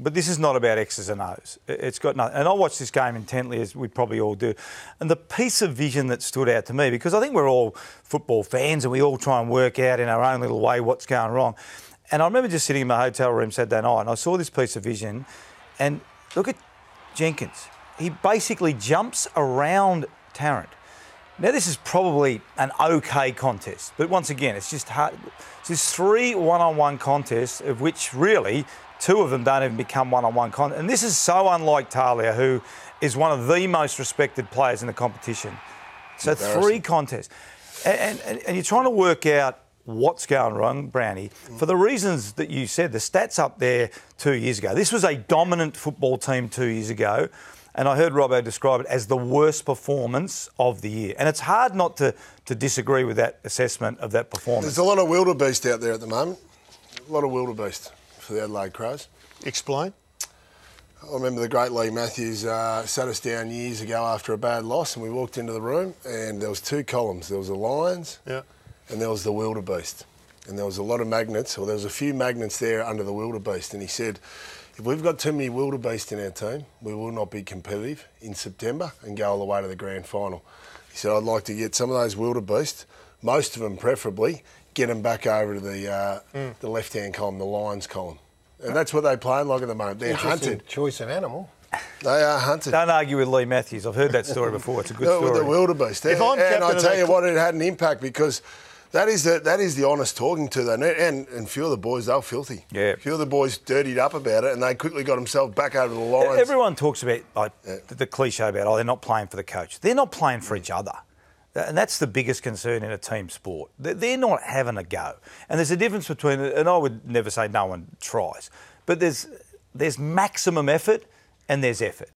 but this is not about X's and O's. It's got nothing. And I watched this game intently, as we probably all do. And the piece of vision that stood out to me, because I think we're all football fans and we all try and work out in our own little way what's going wrong. And I remember just sitting in my hotel room Saturday night and I saw this piece of vision, and look at Jenkins. He basically jumps around Tarrant. Now, this is probably an okay contest, but once again, it's just hard. There's 3 one-on-one contests, of which really 2 of them don't even become one-on-one contests. And this is so unlike Talia, who is one of the most respected players in the competition. So 3 contests. And you're trying to work out what's going wrong, Brownie, for the reasons that you said. The stats up there 2 years ago. This was a dominant football team 2 years ago. And I heard Robbo describe it as the worst performance of the year. And it's hard not to disagree with that assessment of that performance. There's a lot of wildebeest out there at the moment. A lot of wildebeest for the Adelaide Crows. Explain. I remember the great Lee Matthews sat us down years ago after a bad loss, and we walked into the room and there was 2 columns. There was the Lions and there was the wildebeest. And there was a lot of magnets, or there was a few magnets there under the wildebeest. And he said, if we've got too many wildebeest in our team, we will not be competitive in September and go all the way to the grand final. He said, I'd like to get some of those wildebeest, most of them preferably, get them back over to the left-hand column, the Lions column. And that's what they play like at the moment. They're hunted. Choice of animal. They are hunted. Don't argue with Lee Matthews. I've heard that story before. It's a good story. With the wildebeest. And I tell you what, it had an impact, because that is the honest talking to them. And a few of the boys, they were filthy. Yeah. A few of the boys dirtied up about it, and they quickly got themselves back over the Lions. Everyone talks about the cliche about, they're not playing for the coach. They're not playing for each other. And that's the biggest concern in a team sport. They're not having a go. And there's a difference between, and I would never say no one tries, but there's maximum effort and there's effort.